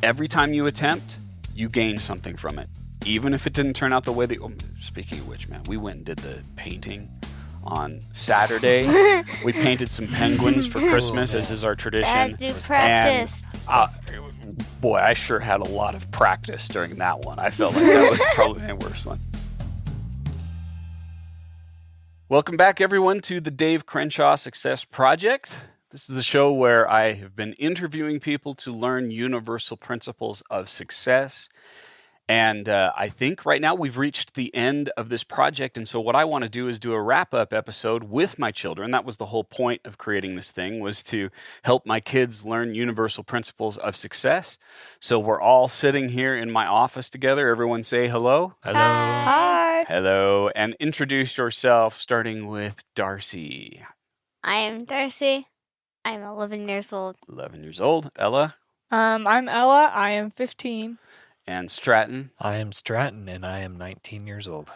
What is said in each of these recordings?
every time you attempt, you gain something from it. Even if it didn't turn out the way that... Oh, speaking of which, man, we went and did the painting on Saturday. We painted some penguins for Christmas, as is our tradition. Do practice. And, boy, I sure had a lot of practice during that one. I felt like that was probably my worst one. Welcome back, everyone, to the Dave Crenshaw Success Project. This is the show where I have been interviewing people to learn universal principles of success. And I think right now we've reached the end of this project. And so what I want to do is do a wrap-up episode with my children. That was the whole point of creating this thing, was to help my kids learn universal principles of success. So we're all sitting here in my office together. Everyone say hello. Hello. Hi. Hello. And introduce yourself, starting with Darci. I am Darci. I'm 11 years old. 11 years old. Ella. I'm Ella. I am 15. And Stratton. I am Stratton, and I am 19 years old.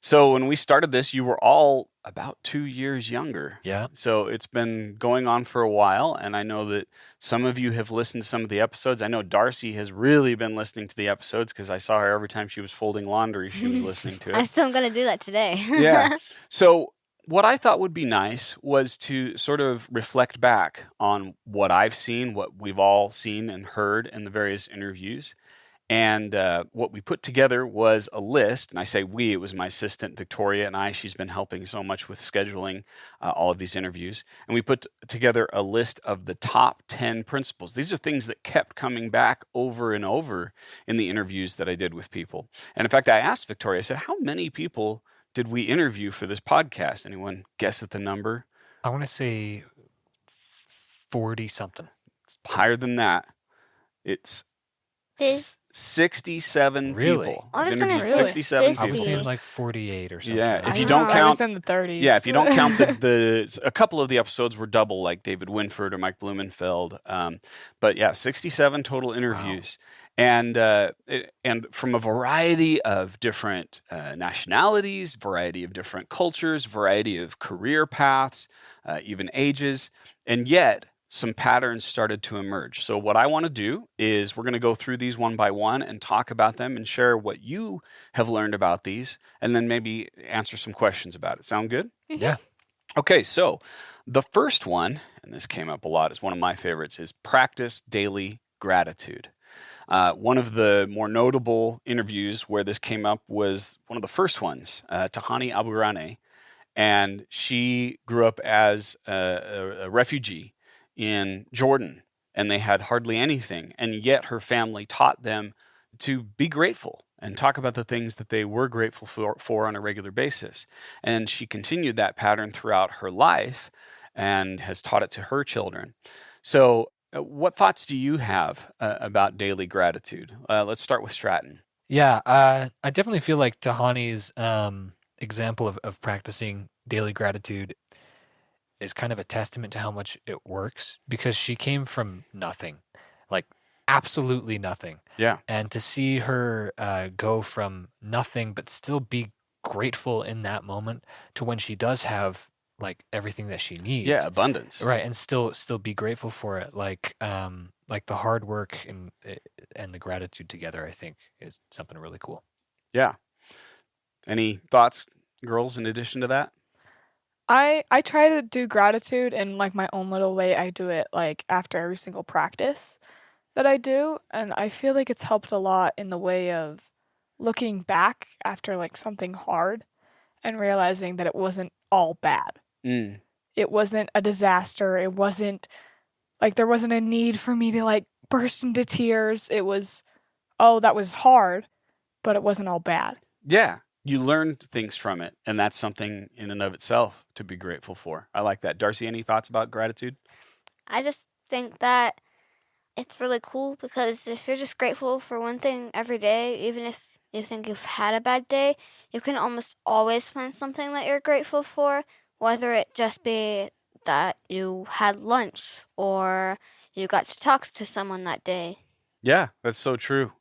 So when we started this, you were all about 2 years younger. Yeah. So it's been going on for a while, and I know that some of you have listened to some of the episodes. I know Darci has really been listening to the episodes because I saw her every time she was folding laundry, she was listening to it. I'm still going to do that today. Yeah. So what I thought would be nice was to sort of reflect back on what I've seen, what we've all seen and heard in the various interviews. And what we put together was a list, and I say we, it was my assistant Victoria and I. She's been helping so much with scheduling all of these interviews. And we put together a list of the top 10 principles. These are things that kept coming back over and over in the interviews that I did with people. And in fact, I asked Victoria, I said, how many people did we interview for this podcast? Anyone guess at the number? I want to say 40-something. It's higher than that. It's 67 Really? people. I was I've gonna interviewed say 67 50. I was people. saying like 48 or something. Yeah, if I you was- don't I count... was in the 30s. Yeah, if you don't count a couple of the episodes were double, like David Winford or Mike Blumenfeld. But yeah, 67 total interviews. Wow. And from a variety of different nationalities, variety of different cultures, variety of career paths, even ages. And yet, some patterns started to emerge. So what I want to do is we're going to go through these one by one and talk about them and share what you have learned about these, and then maybe answer some questions about it. Sound good? Yeah. Okay, so the first one, and this came up a lot, is one of my favorites, is practice daily gratitude. One of the more notable interviews where this came up was one of the first ones, Tahani Aburane, and she grew up as a refugee in Jordan, and they had hardly anything, and yet her family taught them to be grateful and talk about the things that they were grateful for on a regular basis. And she continued that pattern throughout her life and has taught it to her children. So what thoughts do you have about daily gratitude? Let's start with Stratton. Yeah, I definitely feel like Tahani's example of practicing daily gratitude is kind of a testament to how much it works, because she came from nothing, like absolutely nothing. Yeah. And to see her go from nothing but still be grateful in that moment to when she does have like everything that she needs. Yeah, abundance. Right, and still be grateful for it. Like the hard work and the gratitude together, I think, is something really cool. Yeah. Any thoughts, girls, in addition to that? I try to do gratitude in like my own little way. I do it like after every single practice that I do, and I feel like it's helped a lot in the way of looking back after like something hard and realizing that it wasn't all bad. Mm. It wasn't a disaster. It wasn't like there wasn't a need for me to like burst into tears. It was, oh, that was hard, but it wasn't all bad. Yeah. You learned things from it, and that's something in and of itself to be grateful for. I like that. Darci, any thoughts about gratitude? I just think that it's really cool because if you're just grateful for one thing every day, even if you think you've had a bad day, you can almost always find something that you're grateful for, whether it just be that you had lunch or you got to talk to someone that day. Yeah, that's so true.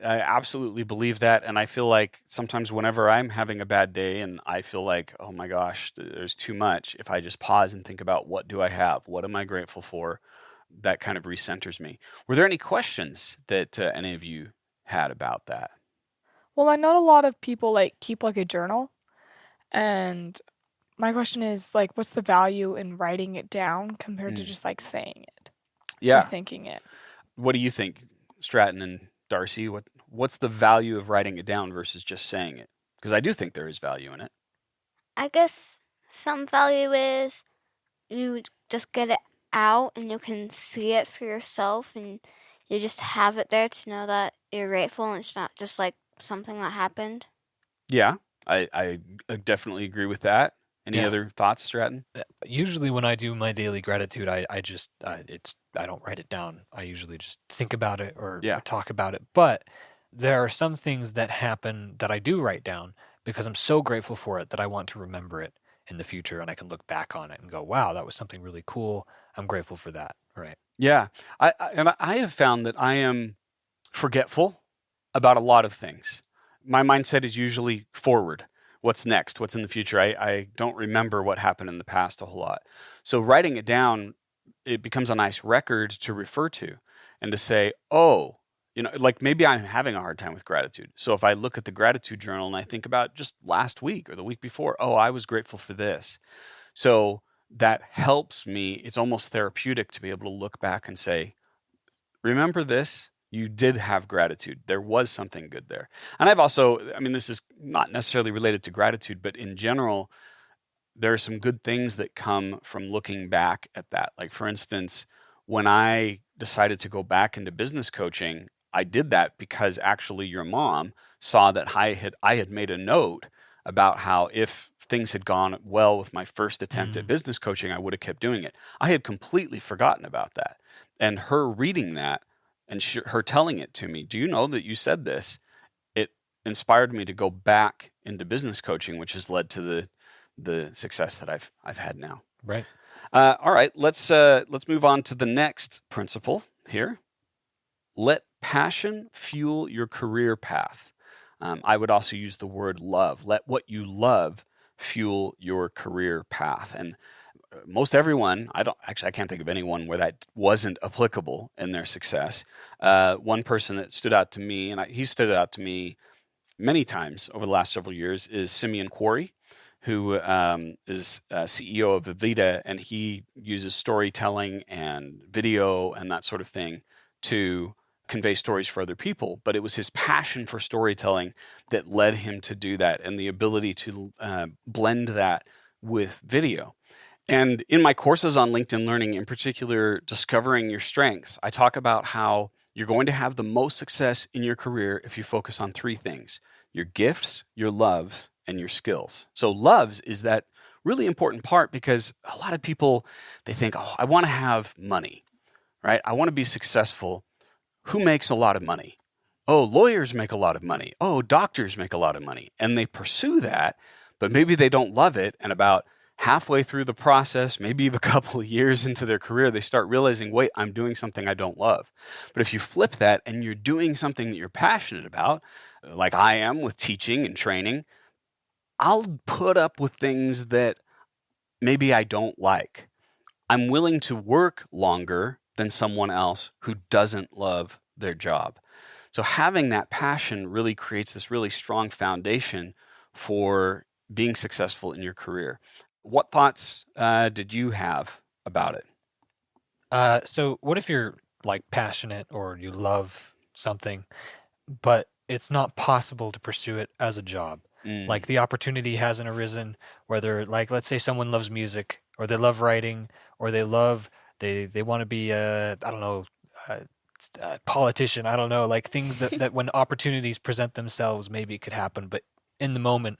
I absolutely believe that, and I feel like sometimes whenever I'm having a bad day and I feel like, oh my gosh, there's too much, if I just pause and think about what do I have, what am I grateful for, that kind of recenters me. Were there any questions that any of you had about that? Well, I know a lot of people like keep like a journal, and my question is like, what's the value in writing it down compared to just like saying it or Yeah. thinking it? What do you think, Stratton and Darci? What's the value of writing it down versus just saying it? Because I do think there is value in it. I guess some value is you just get it out and you can see it for yourself and you just have it there to know that you're grateful and it's not just like something that happened. Yeah, I definitely agree with that. Any other thoughts, Stratton? Usually when I do my daily gratitude, I don't write it down. I usually just think about it or talk about it. But there are some things that happen that I do write down because I'm so grateful for it that I want to remember it in the future, and I can look back on it and go, wow, that was something really cool. I'm grateful for that. Right. Yeah. I have found that I am forgetful about a lot of things. My mindset is usually forward. What's next? What's in the future? I don't remember what happened in the past a whole lot. So writing it down, it becomes a nice record to refer to and to say, oh, like maybe I'm having a hard time with gratitude. So if I look at the gratitude journal and I think about just last week or the week before, oh, I was grateful for this. So that helps me. It's almost therapeutic to be able to look back and say, remember this? You did have gratitude. There was something good there. And I've also, this is not necessarily related to gratitude, but in general, there are some good things that come from looking back at that. Like, for instance, when I decided to go back into business coaching, I did that because actually your mom saw that I had made a note about how if things had gone well with my first attempt at business coaching, I would have kept doing it. I had completely forgotten about that. And her reading that and her telling it to me, do you know that you said this? It inspired me to go back into business coaching, which has led to the success that I've had now. Right. All right, let's move on to the next principle here. Let passion fuel your career path. I would also use the word love. Let what you love fuel your career path. And most everyone, I can't think of anyone where that wasn't applicable in their success. One person that stood out to me, and he stood out to me many times over the last several years, is Simeon Quarry, who is CEO of Avita, and he uses storytelling and video and that sort of thing to convey stories for other people. But it was his passion for storytelling that led him to do that, and the ability to blend that with video. And in my courses on LinkedIn Learning, in particular, Discovering Your Strengths, I talk about how you're going to have the most success in your career if you focus on three things: your gifts, your loves, and your skills. So loves is that really important part, because a lot of people, they think, oh, I want to have money, right? I want to be successful. Who makes a lot of money? Oh, lawyers make a lot of money. Oh, doctors make a lot of money. And they pursue that, but maybe they don't love it. And about halfway through the process, maybe even a couple of years into their career, they start realizing, wait, I'm doing something I don't love. But if you flip that and you're doing something that you're passionate about, like I am with teaching and training, I'll put up with things that maybe I don't like. I'm willing to work longer than someone else who doesn't love their job. So having that passion really creates this really strong foundation for being successful in your career. What thoughts did you have about it? So what if you're like passionate or you love something, but it's not possible to pursue it as a job? Like the opportunity hasn't arisen, whether, like, let's say someone loves music or they love writing or they want to be a politician. I don't know, like things that when opportunities present themselves, maybe it could happen, but in the moment,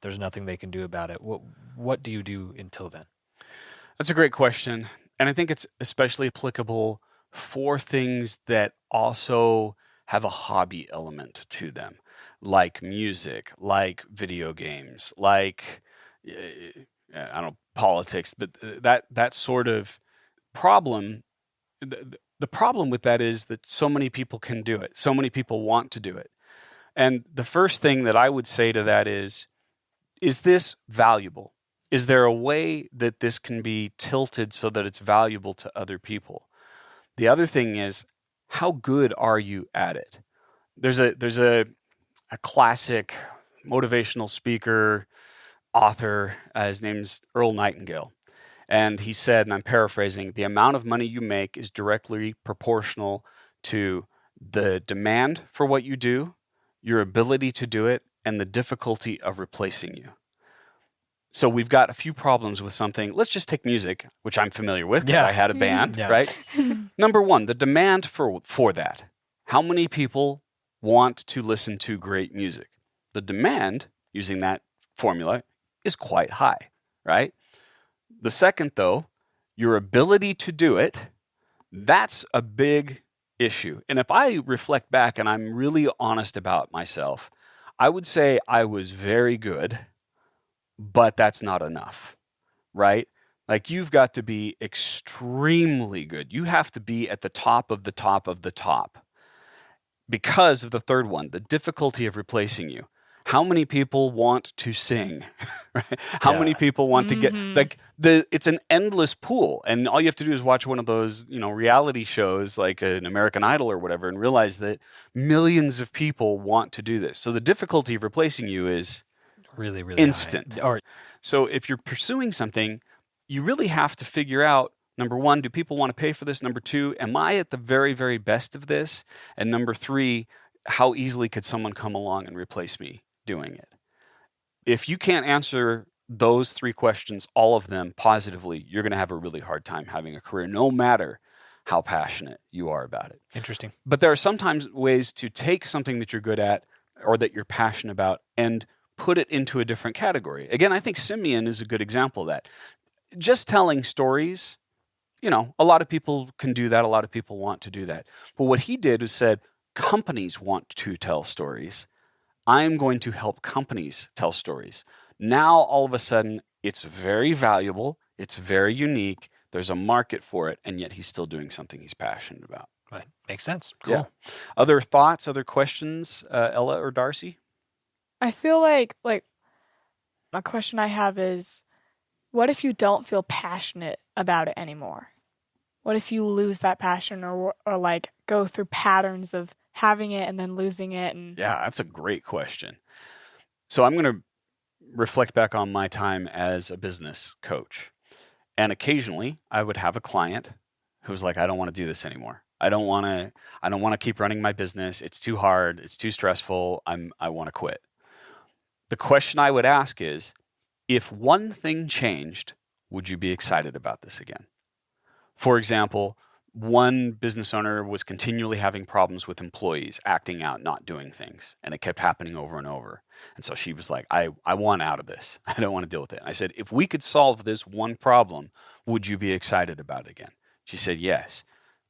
there's nothing they can do about it. What do you do until then? That's a great question. And I think it's especially applicable for things that also have a hobby element to them, like music, like video games, like, politics. But that sort of problem, the problem with that is that so many people can do it. So many people want to do it. And the first thing that I would say to that is this valuable? Is there a way that this can be tilted so that it's valuable to other people? The other thing is, how good are you at it? There's a classic motivational speaker, author, his name's Earl Nightingale. And he said, and I'm paraphrasing, the amount of money you make is directly proportional to the demand for what you do, your ability to do it, and the difficulty of replacing you. So we've got a few problems with something. Let's just take music, which I'm familiar with because I had a band, right? Number one, the demand for that. How many people want to listen to great music? The demand, using that formula, is quite high, right? The second, though, your ability to do it, that's a big issue. And if I reflect back and I'm really honest about myself, I would say I was very good, but that's not enough, right? Like you've got to be extremely good. You have to be at the top of the top of the top because of the third one, the difficulty of replacing you. How many people want to sing? Right? How many people want to get it's an endless pool, and all you have to do is watch one of those, reality shows like an American Idol or whatever, and realize that millions of people want to do this. So the difficulty of replacing you is really, really instant. high. So if you're pursuing something, you really have to figure out, number one, do people want to pay for this? Number two, am I at the very, very best of this? And number three, how easily could someone come along and replace me doing it? If you can't answer those three questions, all of them positively, you're going to have a really hard time having a career, no matter how passionate you are about it. Interesting. But there are sometimes ways to take something that you're good at or that you're passionate about and put it into a different category. Again, I think Simeon is a good example of that. Just telling stories, a lot of people can do that. A lot of people want to do that. But what he did was said, companies want to tell stories. I'm going to help companies tell stories. Now, all of a sudden, it's very valuable. It's very unique. There's a market for it. And yet he's still doing something he's passionate about. Right. Makes sense. Cool. Yeah. Other thoughts, other questions, Ella or Darci? I feel like a question I have is, what if you don't feel passionate about it anymore? What if you lose that passion or go through patterns of having it and then losing it? Yeah, that's a great question. So I'm going to reflect back on my time as a business coach. And occasionally I would have a client who was like, I don't want to do this anymore. I don't want to keep running my business. It's too hard. It's too stressful. I want to quit. The question I would ask is, if one thing changed, would you be excited about this again? For example, one business owner was continually having problems with employees acting out, not doing things, and it kept happening over and over. And so she was like, I want out of this. I don't want to deal with it. And I said, if we could solve this one problem, would you be excited about it again? She said, yes.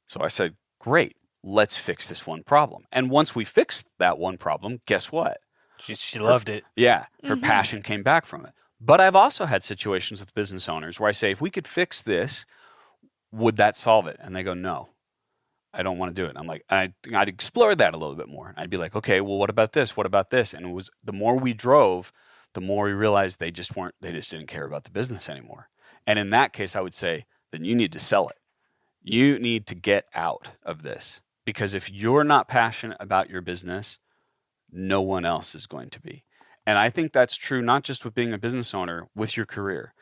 So I said, great, let's fix this one problem. And once we fixed that one problem, guess what? She loved it. Yeah, her passion came back from it. But I've also had situations with business owners where I say, if we could fix this, would that solve it? And they go, no, I don't want to do it. And I'm like, I'd explore that a little bit more. I'd be like, okay, well, what about this? What about this? And it was the more we drove, the more we realized they just didn't care about the business anymore. And in that case, I would say, then you need to sell it. You need to get out of this, because if you're not passionate about your business, no one else is going to be. And I think that's true not just with being a business owner, with your career.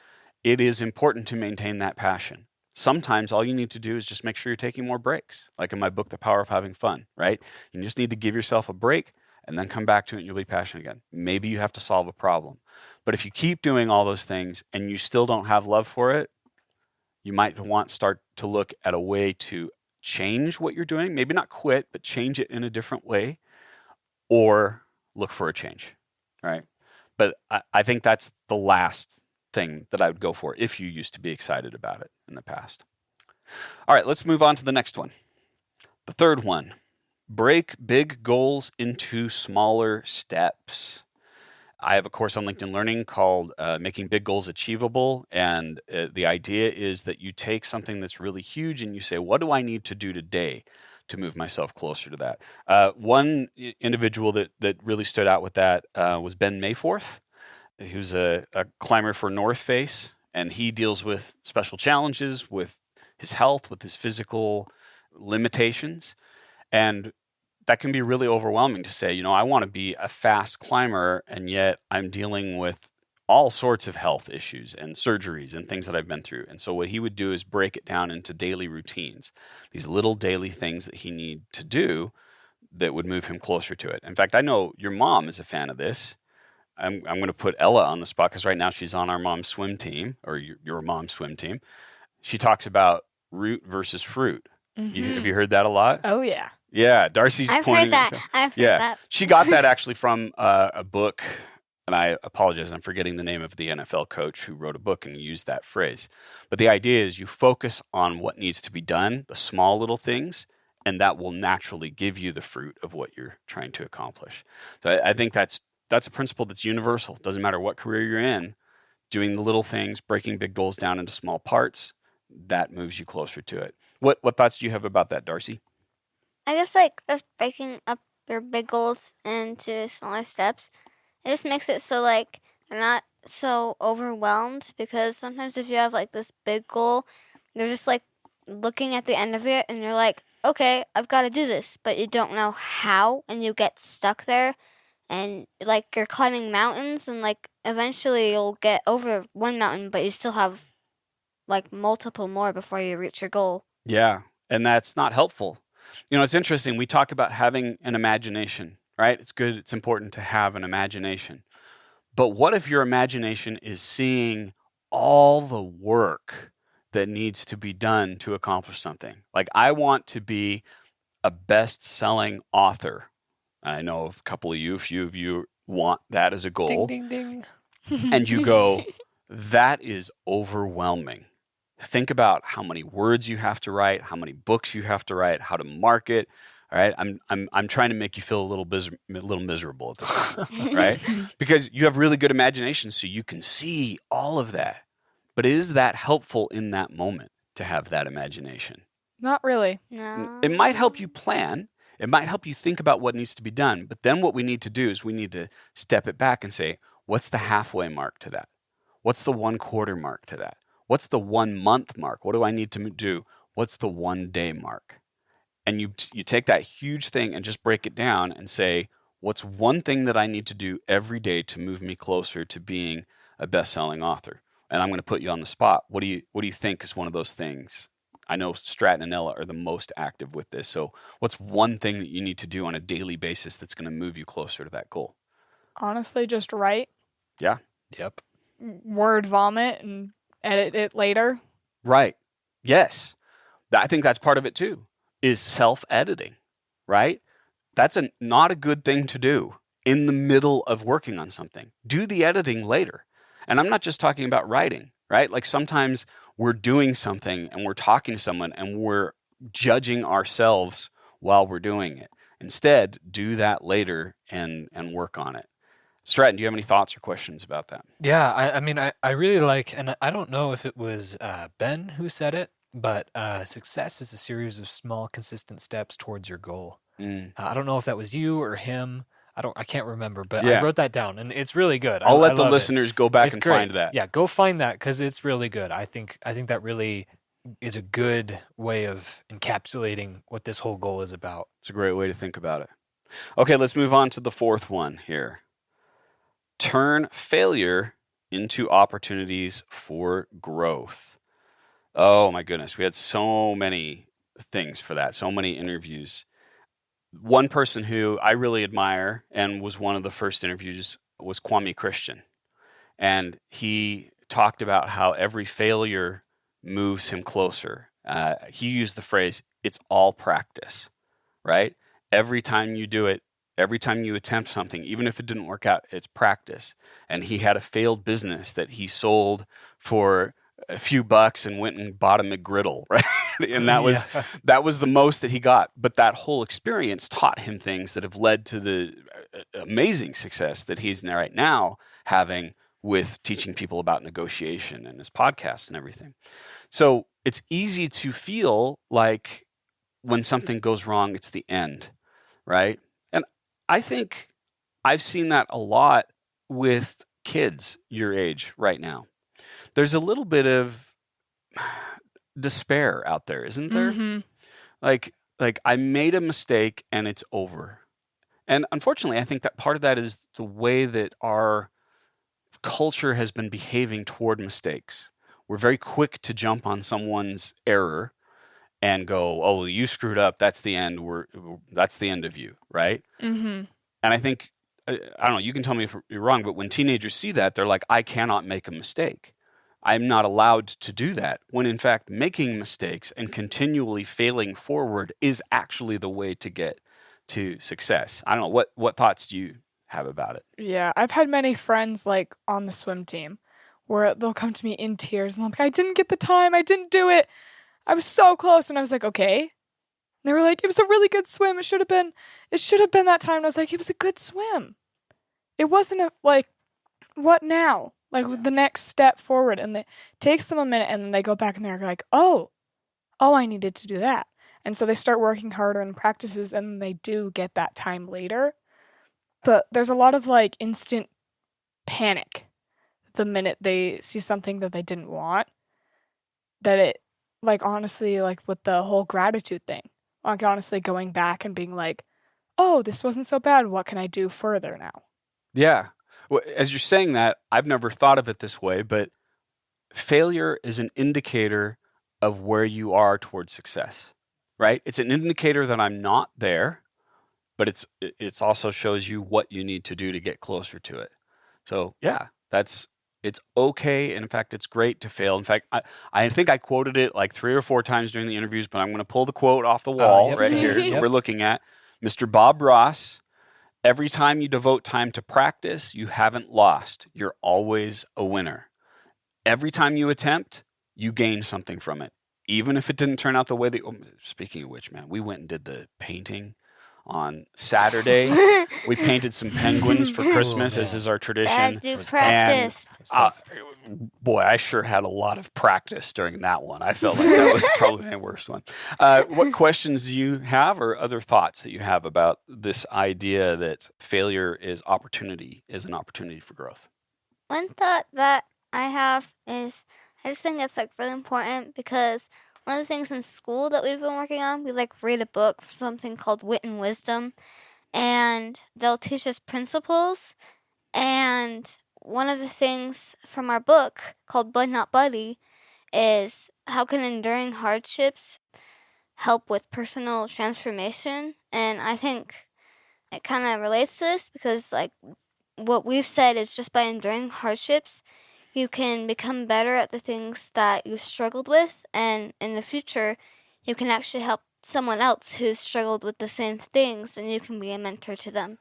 It is important to maintain that passion. Sometimes all you need to do is just make sure you're taking more breaks. Like in my book, The Power of Having Fun, right? You just need to give yourself a break and then come back to it and you'll be passionate again. Maybe you have to solve a problem. But if you keep doing all those things and you still don't have love for it, you might start to look at a way to change what you're doing. Maybe not quit, but change it in a different way, or look for a change, right? But I think that's the last thing that I would go for if you used to be excited about it in the past. All right, let's move on to the next one. The third one, break big goals into smaller steps. I have a course on LinkedIn Learning called Making Big Goals Achievable. And the idea is that you take something that's really huge and you say, what do I need to do today to move myself closer to that? One individual that really stood out with that was Ben Mayforth, who's a climber for North Face. And he deals with special challenges with his health, with his physical limitations. And that can be really overwhelming to say, I want to be a fast climber, and yet I'm dealing with all sorts of health issues and surgeries and things that I've been through. And so what he would do is break it down into daily routines, these little daily things that he need to do that would move him closer to it. In fact, I know your mom is a fan of this. I'm going to put Ella on the spot because right now she's on our mom's swim team, or your mom's swim team. She talks about root versus fruit. Have you heard that a lot? Oh, yeah. Yeah, Darci's I've pointing. heard that. I've heard that. She got that actually from a book, and I apologize, I'm forgetting the name of the NFL coach who wrote a book and used that phrase. But the idea is you focus on what needs to be done, the small little things, and that will naturally give you the fruit of what you're trying to accomplish. So I think that's a principle that's universal. Doesn't matter what career you're in, doing the little things, breaking big goals down into small parts, that moves you closer to it. What thoughts do you have about that, Darci? I guess just breaking up your big goals into smaller steps, it just makes it so you're not so overwhelmed, because sometimes if you have this big goal, you're just looking at the end of it and you're like, okay, I've got to do this, but you don't know how, and you get stuck there, and you're climbing mountains, and eventually you'll get over one mountain, but you still have multiple more before you reach your goal. Yeah, and that's not helpful. It's interesting. We talk about having an imagination, right? It's good. It's important to have an imagination. But what if your imagination is seeing all the work that needs to be done to accomplish something? I want to be a best-selling author. I know a couple of you, a few of you want that as a goal. Ding, ding, ding. And you go, that is overwhelming. Think about how many words you have to write, how many books you have to write, how to market. All right, I'm trying to make you feel a little miserable at this point, right? Because you have really good imagination, so you can see all of that. But is that helpful in that moment to have that imagination? Not really. No. It might help you plan. It might help you think about what needs to be done. But then what we need to do is we need to step it back and say, what's the halfway mark to that? What's the 1/4 mark to that? What's the 1 month mark? What do I need to do? What's the 1 day mark? And you take that huge thing and just break it down and say, what's one thing that I need to do every day to move me closer to being a best-selling author? And I'm going to put you on the spot. What do you think is one of those things? I know Stratton and Ella are the most active with this. So what's one thing that you need to do on a daily basis that's going to move you closer to that goal? Honestly, just write. Yeah. Yep. Word vomit and edit it later. Right. Yes. I think that's part of it too, is self-editing, right? That's not a good thing to do in the middle of working on something. Do the editing later. And I'm not just talking about writing, right? Sometimes we're doing something and we're talking to someone and we're judging ourselves while we're doing it. Instead, do that later and work on it. Stratton, do you have any thoughts or questions about that? Yeah, I mean, I really like, and I don't know if it was Ben who said it, but success is a series of small, consistent steps towards your goal. I don't know if that was you or him. I can't remember, but Yeah. I wrote that down, and it's really good. I'll let I the love listeners go back It's and great. find that. Yeah, go find that because it's really good. I think that really is a good way of encapsulating what this whole goal is about. It's a great way to think about it. Okay, let's move on to the fourth one here. Turn failure into opportunities for growth. Oh my goodness, we had so many things for that, so many interviews. One person who I really admire and was one of the first interviews was Kwame Christian. And he talked about how every failure moves him closer. He used the phrase, it's all practice, right? Every time you do it, every time you attempt something, even if it didn't work out, it's practice. And he had a failed business that he sold for a few bucks and went and bought a McGriddle, right? And that was the most that he got. But that whole experience taught him things that have led to the amazing success that he's right now having with teaching people about negotiation and his podcast and everything. So it's easy to feel like when something goes wrong, it's the end, right? And I think I've seen that a lot with kids your age right now. There's a little bit of despair out there, isn't there? Mm-hmm. Like I made a mistake and it's over. And unfortunately, I think that part of that is the way that our culture has been behaving toward mistakes. We're very quick to jump on someone's error and go, "Oh, well, you screwed up. That's the end. That's the end of you," right? Mm-hmm. And I think I don't know. You can tell me if you're wrong, but when teenagers see that, they're like, "I cannot make a mistake. I'm not allowed to do that." When in fact, making mistakes and continually failing forward is actually the way to get to success. I don't know. What thoughts do you have about it? Yeah, I've had many friends like on the swim team where they'll come to me in tears and I'm like, I didn't get the time, I didn't do it. I was so close, and I was like, okay. And they were like, it was a really good swim. It should have been that time. And I was like, it was a good swim. It wasn't like, what now? Like the next step forward. And it takes them a minute, and then they go back and they're like, oh, I needed to do that. And so they start working harder in practices, and they do get that time later. But there's a lot of like instant panic the minute they see something that they didn't want. That it, like, honestly, like with the whole gratitude thing, like honestly going back and being like, oh, this wasn't so bad. What can I do further now? Yeah. Well, as you're saying that, I've never thought of it this way, but failure is an indicator of where you are towards success, right? It's an indicator that I'm not there, but it's also shows you what you need to do to get closer to it. So yeah, it's okay. And in fact, it's great to fail. In fact, I think I quoted it like 3 or 4 times during the interviews, but I'm going to pull the quote off the wall Yep. right here that we're looking at. Mr. Bob Ross, every time you devote time to practice, you haven't lost. You're always a winner. Every time you attempt, you gain something from it. Even if it didn't turn out the way that, speaking of which, man, we went and did the painting on Saturday. We painted some penguins for Christmas, as is our tradition. Dad, do was practice. Boy, I sure had a lot of practice during that one. I felt like that was probably my worst one. What questions do you have, or other thoughts that you have about this idea that failure is an opportunity for growth? One thought that I have is I just think that's like really important, because one of the things in school that we've been working on, we like read a book for something called Wit and Wisdom, and they'll teach us principles. And one of the things from our book called Bud Not Buddy is how can enduring hardships help with personal transformation. And I think it kind of relates to this, because like what we've said is just by enduring hardships, you can become better at the things that you struggled with, and in the future, you can actually help someone else who's struggled with the same things, and you can be a mentor to them.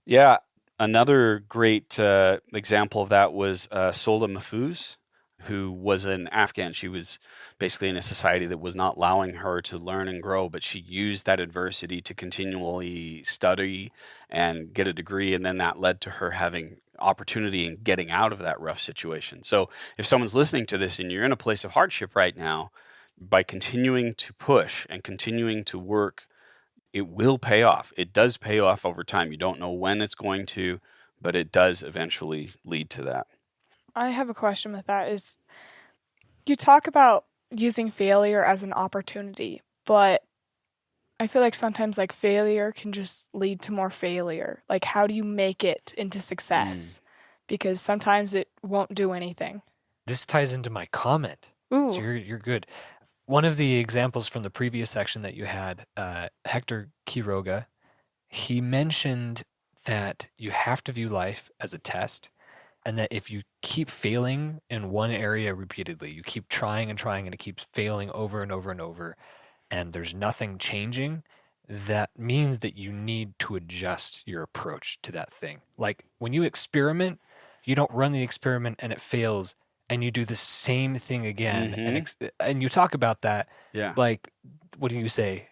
Yeah. Another great example of that was Solda Mahfouz, who was an Afghan. She was basically in a society that was not allowing her to learn and grow, but she used that adversity to continually study and get a degree, and then that led to her having opportunity in getting out of that rough situation. So if someone's listening to this and you're in a place of hardship right now, by continuing to push and continuing to work, it will pay off. It does pay off over time. You don't know when it's going to, but it does eventually lead to that. I have a question with that is, you talk about using failure as an opportunity, but I feel like sometimes like failure can just lead to more failure. Like, how do you make it into success? Because sometimes it won't do anything. This ties into my comment. Ooh. So you're good. One of the examples from the previous section that you had, Hector Quiroga, he mentioned that you have to view life as a test, and that if you keep failing in one area repeatedly, you keep trying and trying, and it keeps failing over and over and over, and there's nothing changing, that means that you need to adjust your approach to that thing. Like when you experiment, you don't run the experiment and it fails, and you do the same thing again. And you talk about that. Yeah. Like, what do you say?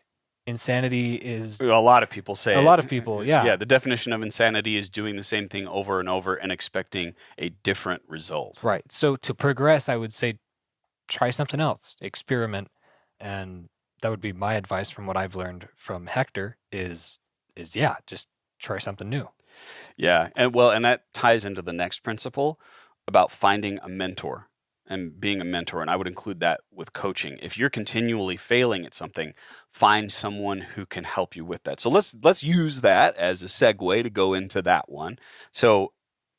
Insanity is... A lot of people say A lot of people, yeah. Yeah, the definition of insanity is doing the same thing over and over and expecting a different result. Right. So to progress, I would say try something else, experiment, and that would be my advice from what I've learned from Hector is just try something new. Yeah, and that ties into the next principle about finding a mentor. and being a mentor, and I would include that with coaching. If you're continually failing at something, find someone who can help you with that. So let's use that as a segue to go into that one. So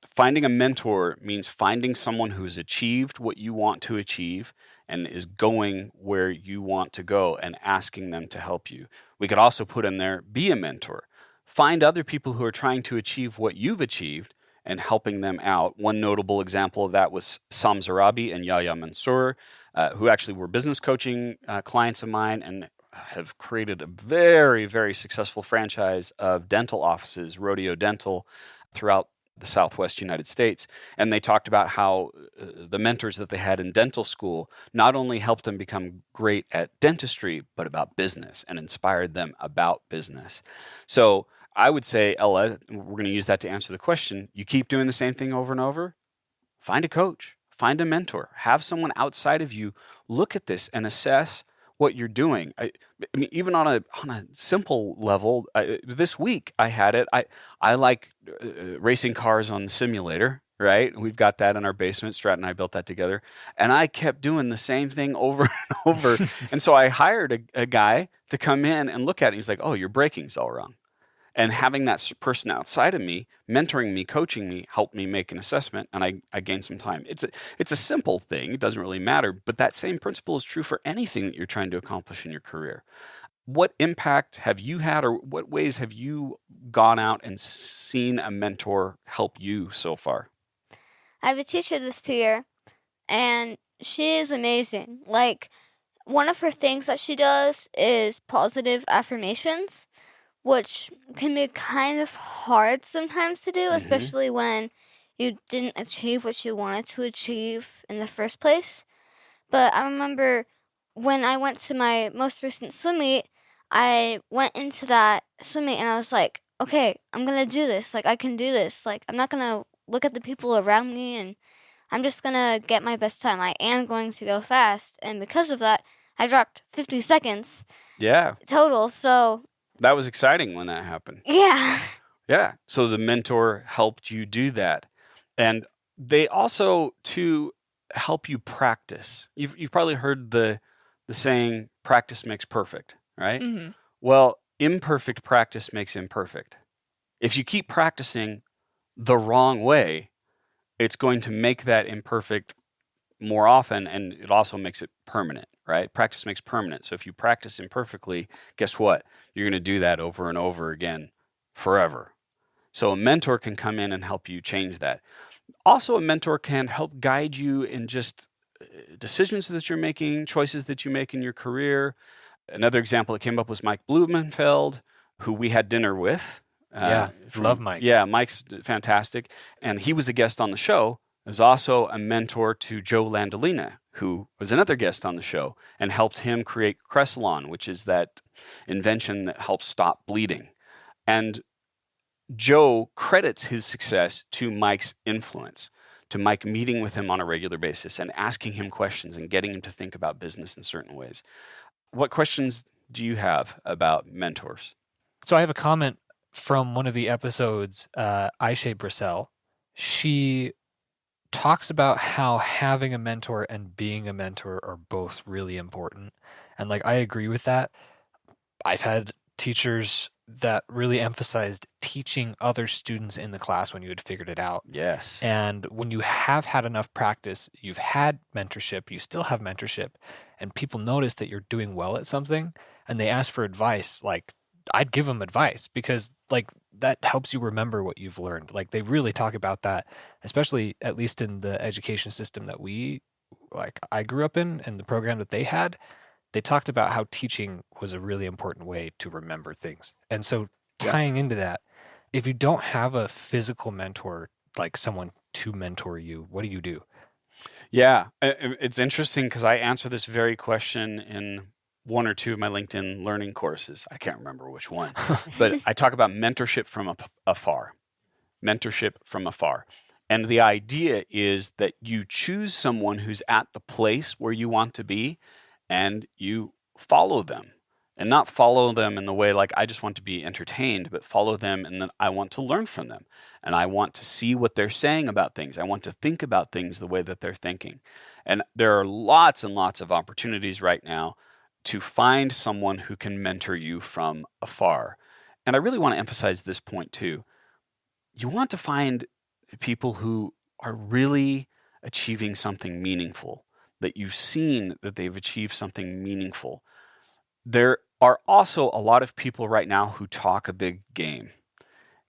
finding a mentor means finding someone who's achieved what you want to achieve and is going where you want to go and asking them to help you. We could also put in there, be a mentor. Find other people who are trying to achieve what you've achieved and helping them out. One notable example of that was Sam Zarabi and Yahya Mansour, who actually were business coaching clients of mine and have created a very, very successful franchise of dental offices, Rodeo Dental, throughout the Southwest United States. And they talked about how the mentors that they had in dental school not only helped them become great at dentistry, but about business and inspired them about business. So I would say, Ella, we're going to use that to answer the question. You keep doing the same thing over and over, find a coach, find a mentor, have someone outside of you look at this and assess what you're doing. I mean, even on a simple level, this week I had it. I like racing cars on the simulator, right? We've got that in our basement. Stratton and I built that together. And I kept doing the same thing over and over. And so I hired a guy to come in and look at it. He's like, oh, your braking's all wrong. And having that person outside of me, mentoring me, coaching me, helped me make an assessment, and I gained some time. It's a simple thing. It doesn't really matter, but that same principle is true for anything that you're trying to accomplish in your career. What impact have you had, or what ways have you gone out and seen a mentor help you so far? I have a teacher this year, and she is amazing. Like, one of her things that she does is positive affirmations, which can be kind of hard sometimes to do, especially when you didn't achieve what you wanted to achieve in the first place. But I remember when I went to my most recent swim meet, I went into that swim meet and I was like, okay, I'm going to do this. Like, I can do this. Like, I'm not going to look at the people around me, and I'm just going to get my best time. I am going to go fast. And because of that, I dropped 50 seconds total. So that was exciting when that happened. Yeah. Yeah. So the mentor helped you do that. And they also, to help you practice. You've probably heard the saying, practice makes perfect, right? Mm-hmm. Well, imperfect practice makes imperfect. If you keep practicing the wrong way, it's going to make that imperfect more often, and it also makes it permanent, right? Practice makes permanent. So if you practice imperfectly, guess what? You're going to do that over and over again forever. So a mentor can come in and help you change that. Also, a mentor can help guide you in just decisions that you're making, choices that you make in your career. Another example that came up was Mike Blumenfeld, who we had dinner with. Love Mike. Yeah, Mike's fantastic. And he was a guest on the show. Is also a mentor to Joe Landolina, who was another guest on the show and helped him create Cressalon, which is that invention that helps stop bleeding. And Joe credits his success to Mike's influence, to Mike meeting with him on a regular basis and asking him questions and getting him to think about business in certain ways. What questions do you have about mentors? So I have a comment from one of the episodes, Aisha Brissell. She talks about how having a mentor and being a mentor are both really important. And like, I agree with that. I've had teachers that really emphasized teaching other students in the class when you had figured it out. Yes. And when you have had enough practice, you've had mentorship, you still have mentorship, and people notice that you're doing well at something and they ask for advice, like, I'd give them advice because like that helps you remember what you've learned. Like they really talk about that, especially at least in the education system that I grew up in and the program that they had. They talked about how teaching was a really important way to remember things. And so tying into that, if you don't have a physical mentor, like someone to mentor you, what do you do? Yeah, it's interesting because I answer this very question in one or two of my LinkedIn learning courses. I can't remember which one, but I talk about mentorship from afar. Mentorship from afar. And the idea is that you choose someone who's at the place where you want to be and you follow them. and not follow them in the way like I just want to be entertained, but follow them and then I want to learn from them. And I want to see what they're saying about things. I want to think about things the way that they're thinking. And there are lots and lots of opportunities right now to find someone who can mentor you from afar. And I really want to emphasize this point too. You want to find people who are really achieving something meaningful, that you've seen that they've achieved something meaningful. There are also a lot of people right now who talk a big game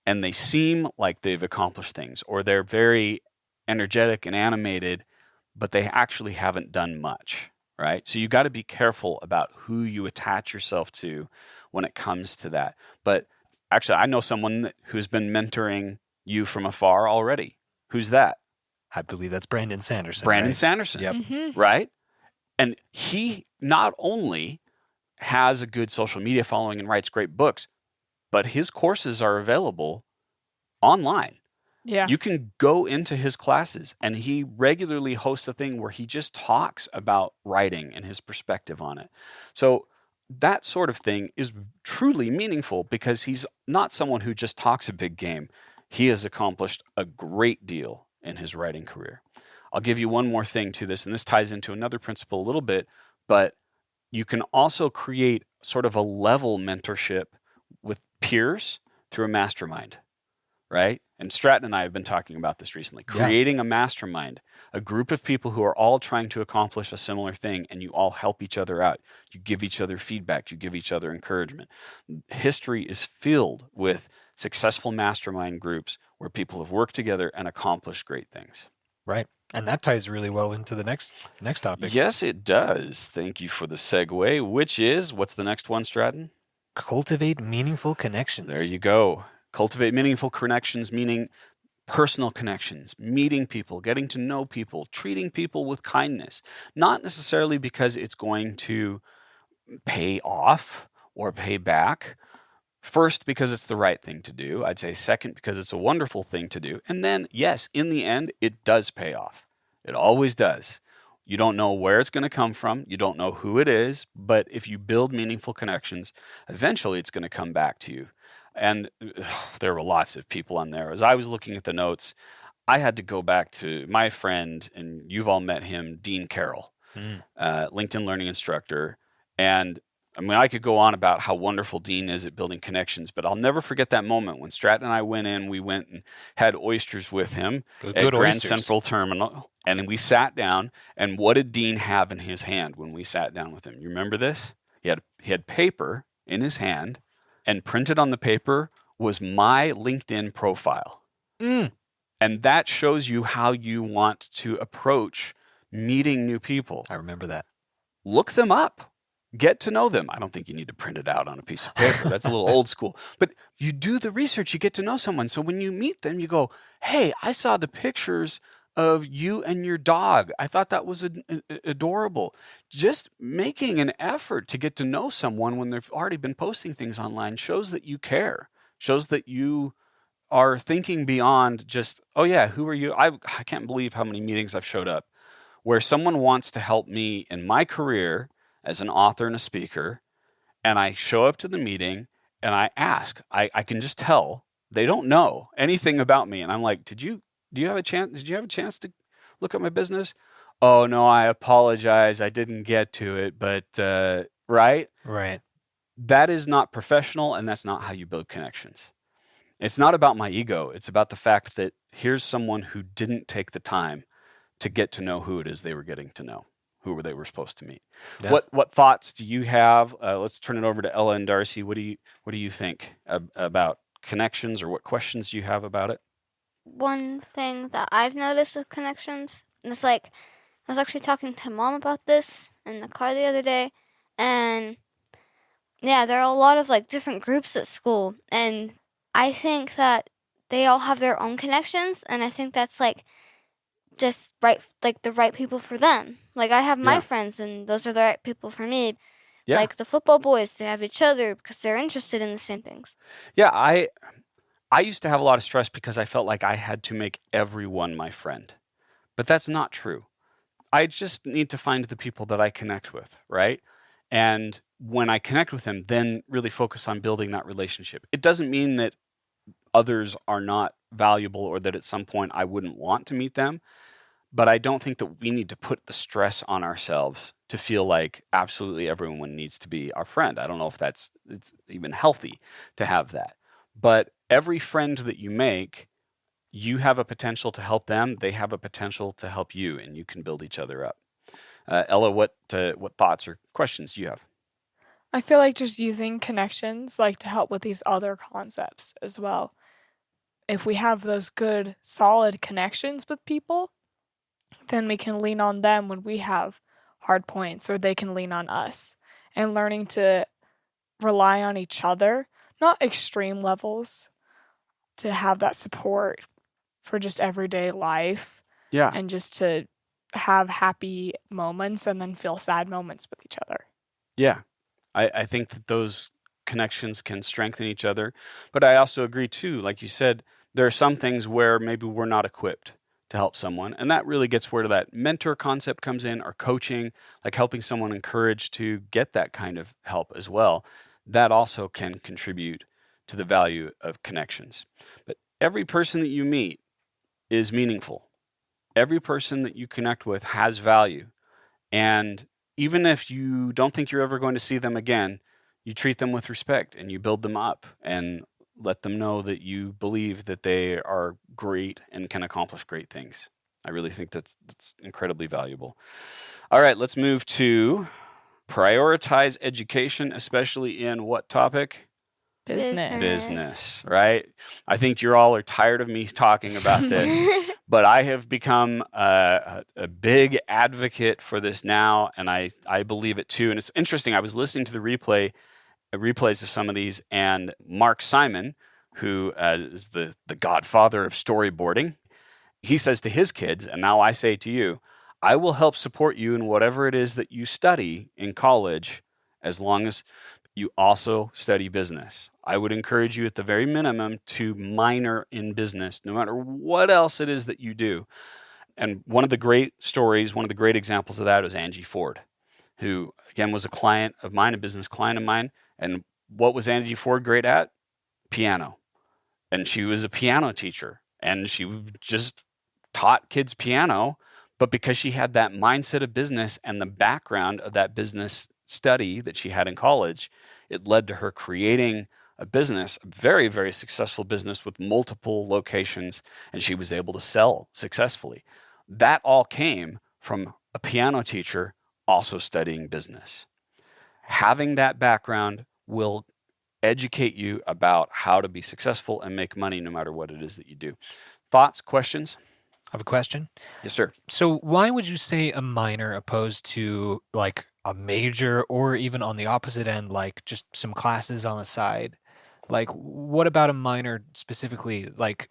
and they seem like they've accomplished things, or they're very energetic and animated, but they actually haven't done much, right? So you got to be careful about who you attach yourself to when it comes to that. But actually, I know someone who's been mentoring you from afar already. Who's that? I believe that's Brandon Sanderson. Brandon right? Sanderson. Yep. Right? And he not only has a good social media following and writes great books, but his courses are available online. Yeah. You can go into his classes, and he regularly hosts a thing where he just talks about writing and his perspective on it. So that sort of thing is truly meaningful because he's not someone who just talks a big game. He has accomplished a great deal in his writing career. I'll give you one more thing to this, and this ties into another principle a little bit, but you can also create sort of a level mentorship with peers through a mastermind, right? And Stratton and I have been talking about this recently. Creating a mastermind, a group of people who are all trying to accomplish a similar thing, and you all help each other out. You give each other feedback. You give each other encouragement. History is filled with successful mastermind groups where people have worked together and accomplished great things. Right. And that ties really well into the next topic. Yes, it does. Thank you for the segue, which is, what's the next one, Stratton? Cultivate meaningful connections. There you go. Cultivate meaningful connections, meaning personal connections, meeting people, getting to know people, treating people with kindness, not necessarily because it's going to pay off or pay back. First, because it's the right thing to do. I'd say second, because it's a wonderful thing to do. And then, yes, in the end, it does pay off. It always does. You don't know where it's going to come from. You don't know who it is. But if you build meaningful connections, eventually it's going to come back to you. And there were lots of people on there. As I was looking at the notes, I had to go back to my friend, and you've all met him, Dean Carroll, LinkedIn learning instructor. And I mean, I could go on about how wonderful Dean is at building connections, but I'll never forget that moment when Stratton and I went in. We went and had oysters with him at Grand Central Terminal, and we sat down. And what did Dean have in his hand when we sat down with him? You remember this? He had paper in his hand, and printed on the paper was my LinkedIn profile. And that shows you how you want to approach meeting new people. I remember that. Look them up. Get to know them. I don't think you need to print it out on a piece of paper. That's a little old school. But you do the research. You get to know someone. So when you meet them, you go, hey, I saw the pictures of you and your dog. I thought that was adorable. Just making an effort to get to know someone when they've already been posting things online shows that you care, shows that you are thinking beyond just, oh yeah, who are you? I can't believe how many meetings I've showed up where someone wants to help me in my career as an author and a speaker, and I show up to the meeting and I ask, I can just tell they don't know anything about me. And I'm like, did you have a chance to look at my business? Oh no, I apologize. I didn't get to it, but right? Right. That is not professional, and that's not how you build connections. It's not about my ego. It's about the fact that here's someone who didn't take the time to get to know who it is they were getting to know, who they were supposed to meet. Yeah. What thoughts do you have? Let's turn it over to Ella and Darci. What do you think about connections, or what questions do you have about it? One thing that I've noticed with connections, and it's like, I was actually talking to Mom about this in the car the other day, and yeah, there are a lot of like different groups at school, and I think that they all have their own connections, and I think that's like just right, like the right people for them. Like I have my friends, and those are the right people for me. Yeah. Like the football boys, they have each other because they're interested in the same things. Yeah, I used to have a lot of stress because I felt like I had to make everyone my friend. But that's not true. I just need to find the people that I connect with, right? And when I connect with them, then really focus on building that relationship. It doesn't mean that others are not valuable or that at some point I wouldn't want to meet them. But I don't think that we need to put the stress on ourselves to feel like absolutely everyone needs to be our friend. I don't know if it's even healthy to have that. But every friend that you make, you have a potential to help them. They have a potential to help you, and you can build each other up. Ella, what thoughts or questions do you have? I feel like just using connections like to help with these other concepts as well. If we have those good, solid connections with people, then we can lean on them when we have hard points, or they can lean on us. And learning to rely on each other, not extreme levels, to have that support for just everyday life. Yeah. And just to have happy moments and then feel sad moments with each other. Yeah. I think that those connections can strengthen each other. But I also agree, too, like you said, there are some things where maybe we're not equipped to help someone. And that really gets where that mentor concept comes in, or coaching, like helping someone encourage to get that kind of help as well. That also can contribute to the value of connections. But every person that you meet is meaningful. Every person that you connect with has value. And even if you don't think you're ever going to see them again, you treat them with respect and you build them up and let them know that you believe that they are great and can accomplish great things. I really think that's incredibly valuable. All right, let's move to prioritize education, especially in what topic? Business, right? I think you all are tired of me talking about this, but I have become a big advocate for this now, and I believe it too. And it's interesting. I was listening to the replays of some of these, and Mark Simon, who is the godfather of storyboarding, he says to his kids, and now I say to you, I will help support you in whatever it is that you study in college, as long as you also study business. I would encourage you at the very minimum to minor in business, no matter what else it is that you do. And one of the great stories, one of the great examples of that was Angie Ford, who, again, was a client of mine, a business client of mine. And what was Angie Ford great at? Piano. And she was a piano teacher. And she just taught kids piano. But because she had that mindset of business and the background of that business study that she had in college, it led to her creating a business, a very, very successful business with multiple locations, and she was able to sell successfully. That all came from a piano teacher also studying business. Having that background will educate you about how to be successful and make money no matter what it is that you do. Thoughts, questions? I have a question. Yes, sir. So why would you say a minor opposed to like a major, or even on the opposite end, like just some classes on the side? Like, what about a minor specifically? Like,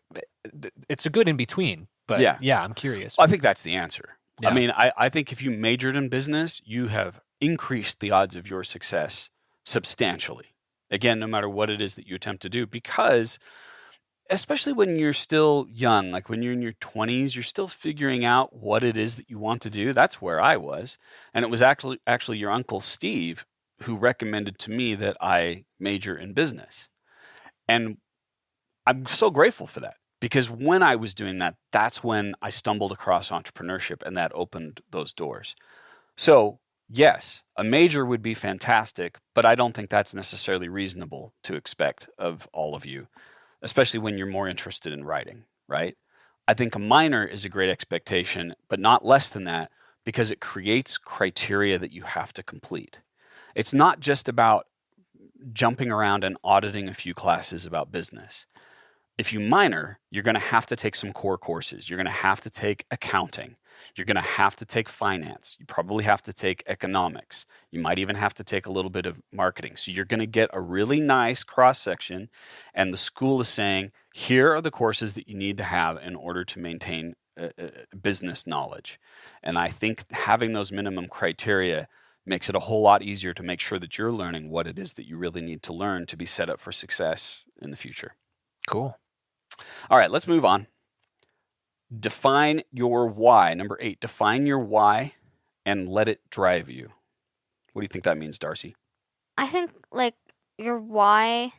it's a good in between, but yeah, I'm curious. I think that's the answer. Yeah. I mean, I think if you majored in business, you have increased the odds of your success substantially. Again, no matter what it is that you attempt to do, because especially when you're still young, like when you're in your 20s, you're still figuring out what it is that you want to do. That's where I was. And it was actually your uncle Steve who recommended to me that I major in business. And I'm so grateful for that, because when I was doing that, that's when I stumbled across entrepreneurship, and that opened those doors. So yes, a major would be fantastic, but I don't think that's necessarily reasonable to expect of all of you, especially when you're more interested in writing, right? I think a minor is a great expectation, but not less than that, because it creates criteria that you have to complete. It's not just about jumping around and auditing a few classes about business. If you minor, you're going to have to take some core courses. You're going to have to take accounting. You're going to have to take finance. You probably have to take economics. You might even have to take a little bit of marketing. So you're going to get a really nice cross-section, and the school is saying, here are the courses that you need to have in order to maintain business knowledge. And I think having those minimum criteria makes it a whole lot easier to make sure that you're learning what it is that you really need to learn to be set up for success in the future. Cool. All right, let's move on. Define your why. Number 8, define your why and let it drive you. What do you think that means, Darci? I think like your why,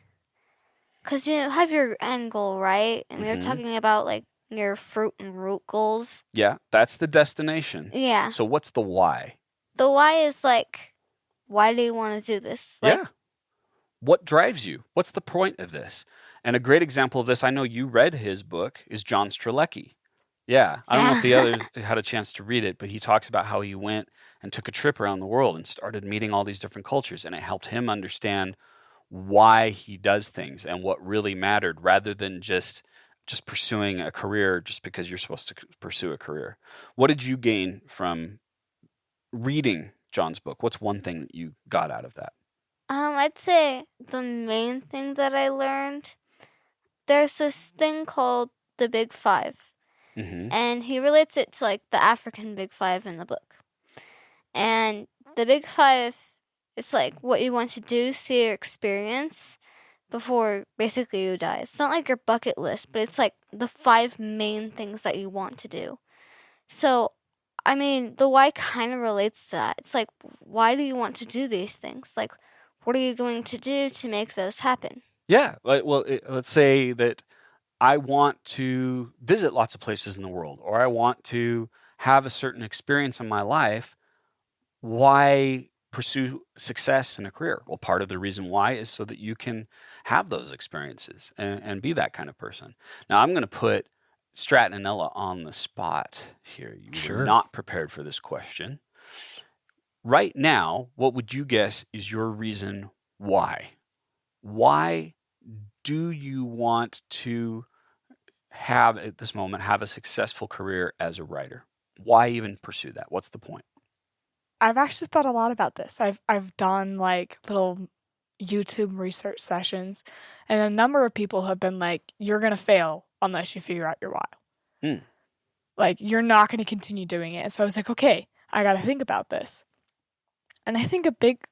because you have your end goal, right? And we were talking about like your fruit and root goals. Yeah, that's the destination. Yeah. So what's the why? The why is like, why do you want to do this? Like, Yeah. What drives you? What's the point of this? And a great example of this, I know you read his book, is John Strzelecki. Yeah. I don't know if the others had a chance to read it, but he talks about how he went and took a trip around the world and started meeting all these different cultures. And it helped him understand why he does things and what really mattered, rather than just pursuing a career just because you're supposed to pursue a career. What did you gain from reading John's book? What's one thing that you got out of that? I'd say the main thing that I learned, there's this thing called the Big Five. And he relates it to like the African Big Five in the book. And the Big Five, it's like what you want to do, see, or experience before basically you die. It's not like your bucket list, but it's like the 5 main things that you want to do. So, I mean, the why kind of relates to that. It's like, why do you want to do these things? Like, what are you going to do to make those happen? Yeah. Let's say that I want to visit lots of places in the world, or I want to have a certain experience in my life. Why pursue success in a career? Well, part of the reason why is so that you can have those experiences and be that kind of person. Now, I'm going to put Stratton and Ella on the spot here. You were not prepared for this question. Right now, what would you guess is your reason why? Why do you want to have, at this moment, have a successful career as a writer? Why even pursue that? What's the point? I've actually thought a lot about this. I've done like little YouTube research sessions, and a number of people have been like, you're going to fail unless you figure out your why. Like, you're not going to continue doing it. And so I was like, okay, I got to think about this. And I think a big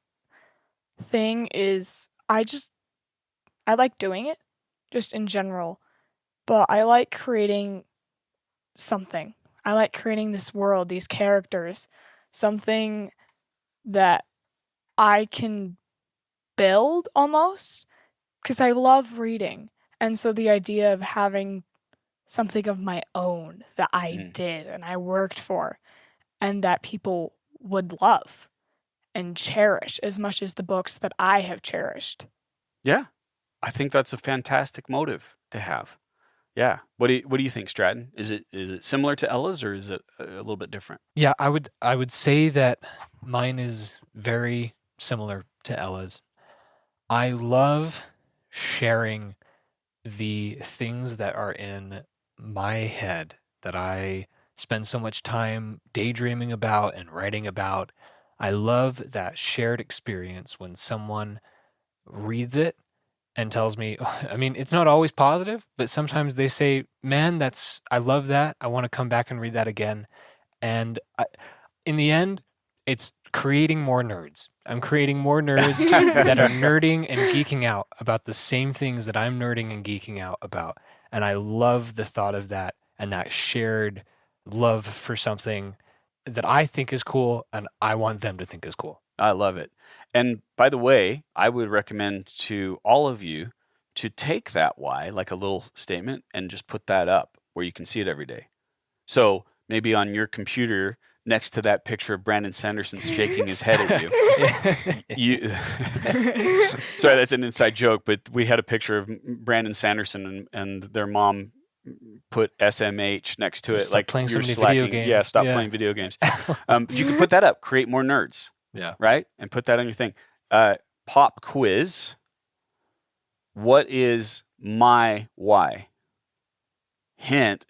thing is I like doing it just in general, but I like creating something. I like creating this world, these characters, something that I can build almost, because I love reading. And so the idea of having something of my own that I did and I worked for and that people would love and cherish as much as the books that I have cherished. Yeah, I think that's a fantastic motive to have. Yeah. What do you think, Stratton? Is it similar to Ella's, or is it a little bit different? Yeah, I would say that mine is very similar to Ella's. I love sharing the things that are in my head that I spend so much time daydreaming about and writing about. I love that shared experience when someone reads it and tells me, I mean, it's not always positive, but sometimes they say, man, I love that. I want to come back and read that again. And in the end, it's creating more nerds. I'm creating more nerds that are nerding and geeking out about the same things that I'm nerding and geeking out about. And I love the thought of that and that shared love for something that I think is cool and I want them to think is cool. I love it. And by the way, I would recommend to all of you to take that why, like a little statement, and just put that up where you can see it every day. So maybe on your computer, next to that picture of Brandon Sanderson shaking his head at you. Sorry, that's an inside joke, but we had a picture of Brandon Sanderson and their mom put SMH next to it. Stop like playing so you're many slacking. video games. Yeah, stop playing video games. But you can put that up, create more nerds. Yeah. Right? And put that on your thing. Pop quiz. What is my why? Hint,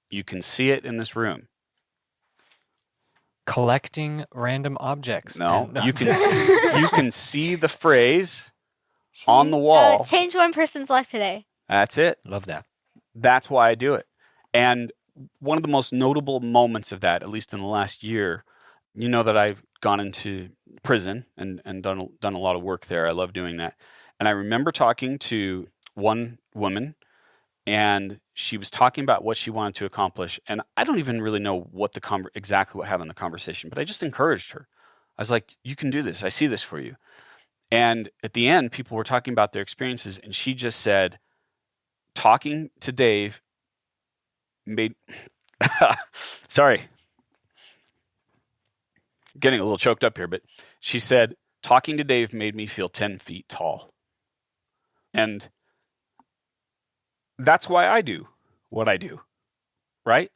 you can see it in this room. Collecting random objects. No, you can see the phrase on the wall. Change one person's life today. That's it. Love that. That's why I do it. And one of the most notable moments of that, at least in the last year, you know that I've gone into prison and done a lot of work there. I love doing that. And I remember talking to one woman, and she was talking about what she wanted to accomplish. And I don't even really know what exactly what happened in the conversation, but I just encouraged her. I was like, you can do this. I see this for you. And at the end, people were talking about their experiences, and she just said, talking to Dave made, sorry, getting a little choked up here, but she said, talking to Dave made me feel 10 feet tall. And that's why I do what I do, right?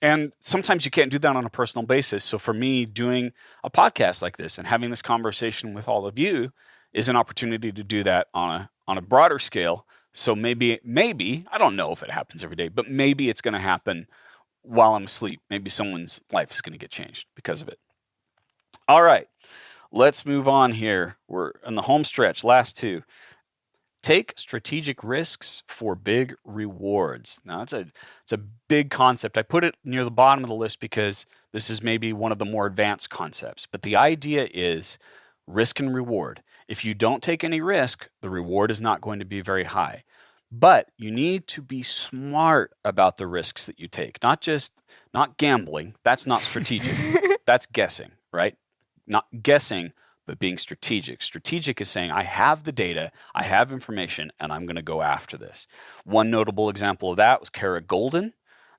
And sometimes you can't do that on a personal basis. So for me, doing a podcast like this and having this conversation with all of you is an opportunity to do that on a broader scale. So maybe, I don't know if it happens every day, but maybe it's going to happen while I'm asleep. Maybe someone's life is going to get changed because of it. All right, let's move on here. We're in the home stretch, last two. Take strategic risks for big rewards. Now, it's a big concept. I put it near the bottom of the list because this is maybe one of the more advanced concepts. But the idea is risk and reward. If you don't take any risk, the reward is not going to be very high. But you need to be smart about the risks that you take. Not gambling. That's not strategic. That's guessing, right? Not guessing, but being strategic. Strategic is saying, I have the data, I have information, and I'm going to go after this. One notable example of that was Kara Golden,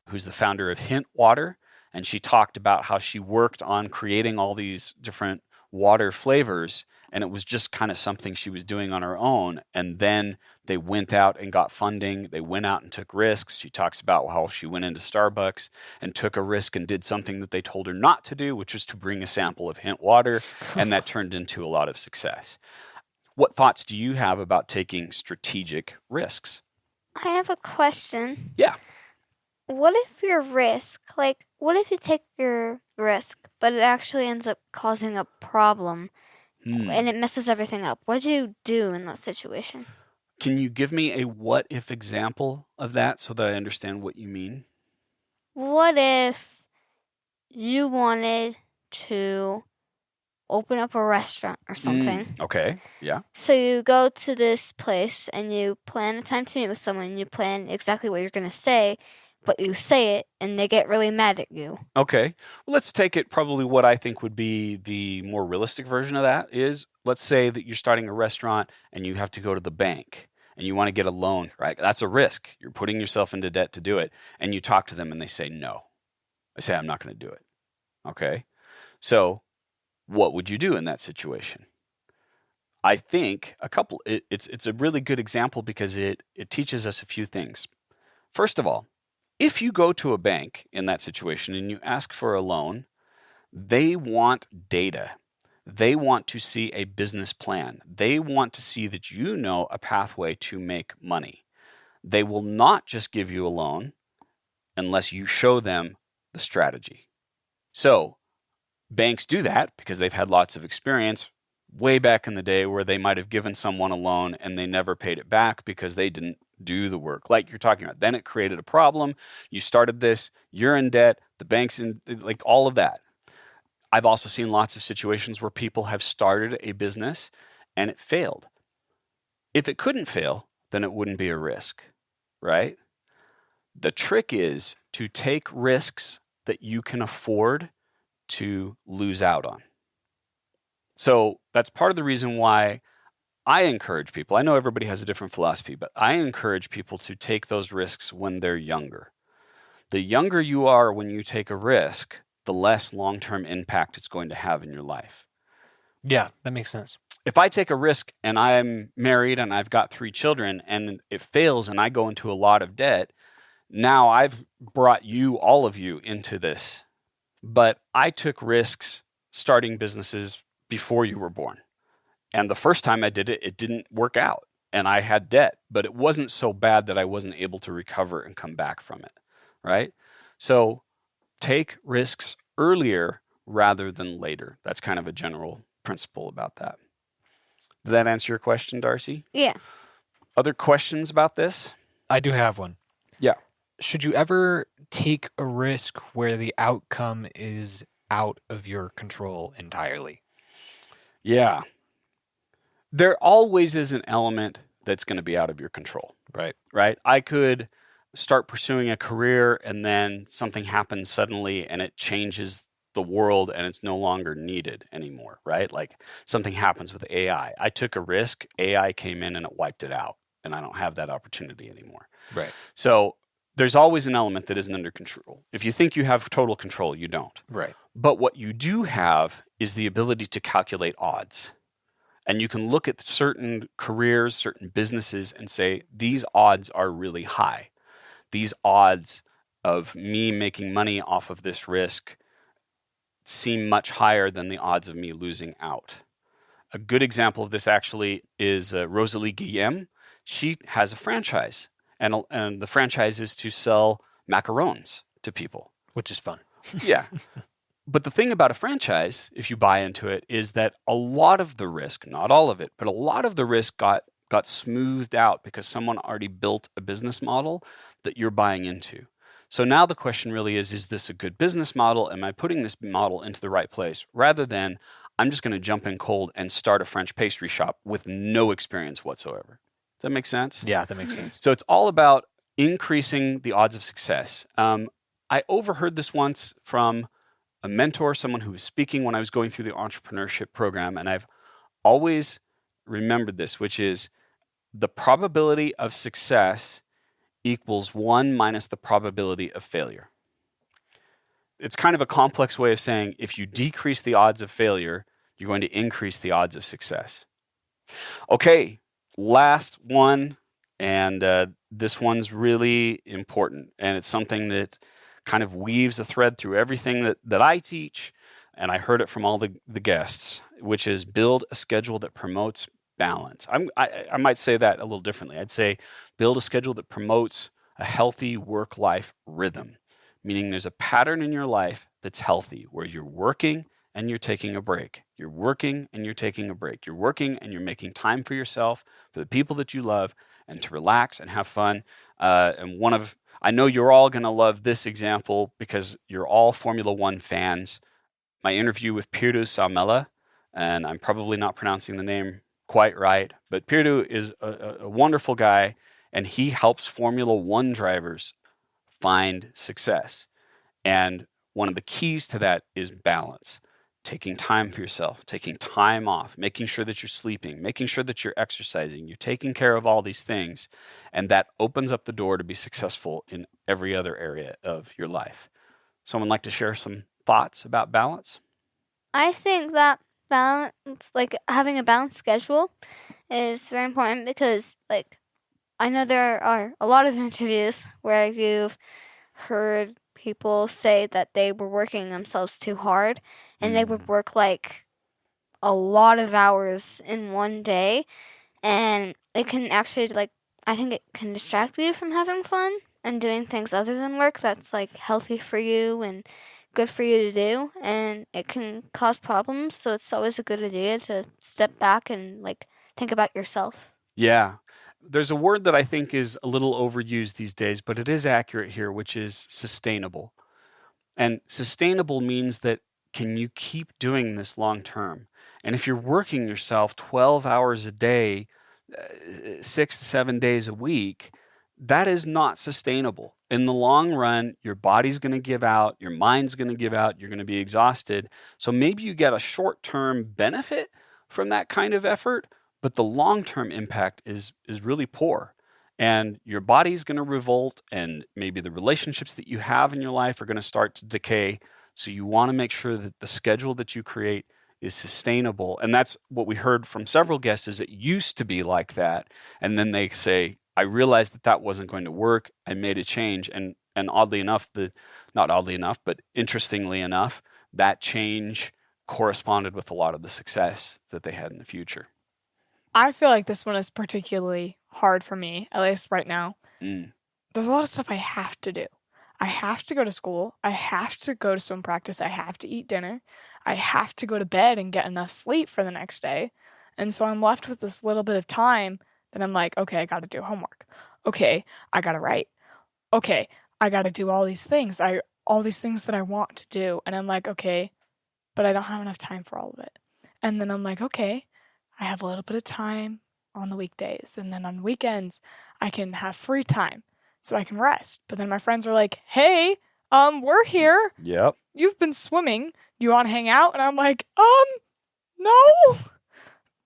who's the founder of Hint Water, and she talked about how she worked on creating all these different water flavors, and it was just kind of something she was doing on her own. And then they went out and got funding. They went out and took risks. She talks about how she went into Starbucks and took a risk and did something that they told her not to do, which was to bring a sample of Hint Water, and that turned into a lot of success. What thoughts do you have about taking strategic risks? I have a question. Yeah. What if your risk, what if you take your risk, but it actually ends up causing a problem and it messes everything up? What do you do in that situation? Can you give me a what-if example of that so that I understand what you mean? What if you wanted to open up a restaurant or something? Okay, yeah. So you go to this place and you plan a time to meet with someone. You plan exactly what you're going to say, but you say it and they get really mad at you. Okay. Well, let's take it probably what I think would be the more realistic version of that is, let's say that you're starting a restaurant and you have to go to the bank and you want to get a loan, right? That's a risk. You're putting yourself into debt to do it. And you talk to them and they say no. I say, I'm not going to do it. Okay. So what would you do in that situation? I think it's a really good example because it teaches us a few things. First of all, if you go to a bank in that situation and you ask for a loan, they want data. They want to see a business plan. They want to see that you know a pathway to make money. They will not just give you a loan unless you show them the strategy. So banks do that because they've had lots of experience way back in the day where they might have given someone a loan and they never paid it back because they didn't do the work like you're talking about. Then it created a problem. You started this, you're in debt, the bank's in, like all of that. I've also seen lots of situations where people have started a business and it failed. If it couldn't fail, then it wouldn't be a risk, right? The trick is to take risks that you can afford to lose out on. So that's part of the reason why I encourage people. I know everybody has a different philosophy, but I encourage people to take those risks when they're younger. The younger you are when you take a risk, the less long-term impact it's going to have in your life. Yeah, that makes sense. If I take a risk and I'm married and I've got 3 children and it fails and I go into a lot of debt, now I've brought you, all of you, into this. But I took risks starting businesses before you were born. And the first time I did it, it didn't work out. And I had debt, but it wasn't so bad that I wasn't able to recover and come back from it, right? So take risks earlier rather than later. That's kind of a general principle about that. Did that answer your question, Darci? Yeah. Other questions about this? I do have one. Yeah. Should you ever take a risk where the outcome is out of your control entirely? Yeah. There always is an element that's going to be out of your control. Right? I could start pursuing a career and then something happens suddenly and it changes the world and it's no longer needed anymore, right? Like something happens with AI. I took a risk, AI came in and it wiped it out, and I don't have that opportunity anymore. Right. So there's always an element that isn't under control. If you think you have total control, you don't. Right. But what you do have is the ability to calculate odds. And you can look at certain careers, certain businesses, and say, these odds are really high. These odds of me making money off of this risk seem much higher than the odds of me losing out. A good example of this actually is Rosalie Guillem. She has a franchise, and the franchise is to sell macarons to people. Which is fun. Yeah. But the thing about a franchise, if you buy into it, is that a lot of the risk, not all of it, but a lot of the risk got smoothed out because someone already built a business model that you're buying into. So now the question really is this a good business model? Am I putting this model into the right place? Rather than, I'm just going to jump in cold and start a French pastry shop with no experience whatsoever. Does that make sense? Yeah, that makes sense. So it's all about increasing the odds of success. I overheard this once from a mentor, someone who was speaking when I was going through the entrepreneurship program, and I've always remembered this, which is the probability of success equals 1 minus the probability of failure. It's kind of a complex way of saying if you decrease the odds of failure, you're going to increase the odds of success. Okay, last one, and this one's really important, and it's something that kind of weaves a thread through everything that I teach, and I heard it from all the guests, which is build a schedule that promotes balance. I might say that a little differently. I'd say build a schedule that promotes a healthy work-life rhythm, meaning there's a pattern in your life that's healthy, where you're working and you're taking a break. You're working and you're taking a break. You're working and you're making time for yourself, for the people that you love, and to relax and have fun. I know you're all going to love this example because you're all Formula One fans. My interview with Pirtu Salmela, and I'm probably not pronouncing the name quite right, but Pirtu is a wonderful guy, and he helps Formula One drivers find success. And one of the keys to that is balance. Taking time for yourself, taking time off, making sure that you're sleeping, making sure that you're exercising, you're taking care of all these things, and that opens up the door to be successful in every other area of your life. Someone like to share some thoughts about balance? I think that balance, like having a balanced schedule, is very important because, like, I know there are a lot of interviews where you've heard people say that they were working themselves too hard and they would work like a lot of hours in one day, and it can actually, like, I think it can distract you from having fun and doing things other than work that's like healthy for you and good for you to do, and it can cause problems. So it's always a good idea to step back and like think about yourself. Yeah. There's a word that I think is a little overused these days, but it is accurate here, which is sustainable. And sustainable means that can you keep doing this long term? And if you're working yourself 12 hours a day, 6 to 7 days a week, that is not sustainable. In the long run, your body's going to give out, your mind's going to give out, you're going to be exhausted. So maybe you get a short-term benefit from that kind of effort, but the long-term impact is really poor. And your body's going to revolt, and maybe the relationships that you have in your life are going to start to decay. So you want to make sure that the schedule that you create is sustainable. And that's what we heard from several guests, is it used to be like that. And then they say, I realized that wasn't going to work. I made a change. And oddly enough, not oddly enough, but interestingly enough, that change corresponded with a lot of the success that they had in the future. I feel like this one is particularly hard for me, at least right now. There's a lot of stuff I have to do. I have to go to school. I have to go to swim practice. I have to eat dinner. I have to go to bed and get enough sleep for the next day. And so I'm left with this little bit of time that I'm like, okay, I got to do homework. Okay, I got to write. Okay, I got to do all these things. All these things that I want to do. And I'm like, okay, but I don't have enough time for all of it. And then I'm like, okay, I have a little bit of time on the weekdays. And then on weekends, I can have free time so I can rest. But then my friends are like, hey, we're here. Yep. You've been swimming. Do you want to hang out? And I'm like, no.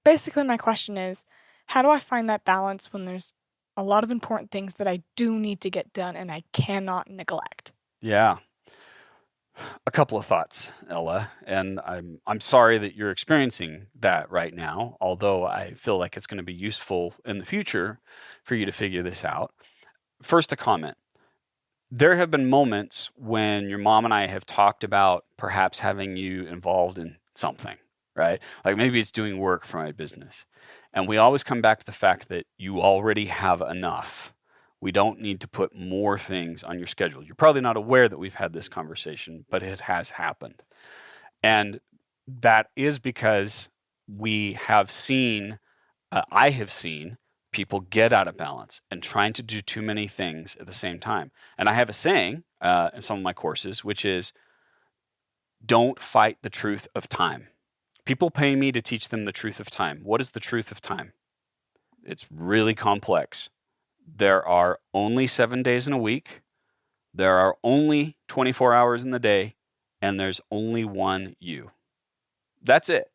Basically, my question is, how do I find that balance when there's a lot of important things that I do need to get done and I cannot neglect? Yeah. A couple of thoughts, Ella, and I'm sorry that you're experiencing that right now, although I feel like it's going to be useful in the future for you to figure this out. First, a comment. There have been moments when your mom and I have talked about perhaps having you involved in something, right? Like maybe it's doing work for my business. And we always come back to the fact that you already have enough. We don't need to put more things on your schedule. You're probably not aware that we've had this conversation, but it has happened. And that is because we have seen, I have seen people get out of balance and trying to do too many things at the same time. And I have a saying in some of my courses, which is, don't fight the truth of time. People pay me to teach them the truth of time. What is the truth of time? It's really complex. There are only 7 days in a week. There are only 24 hours in the day, and there's only one you. That's it.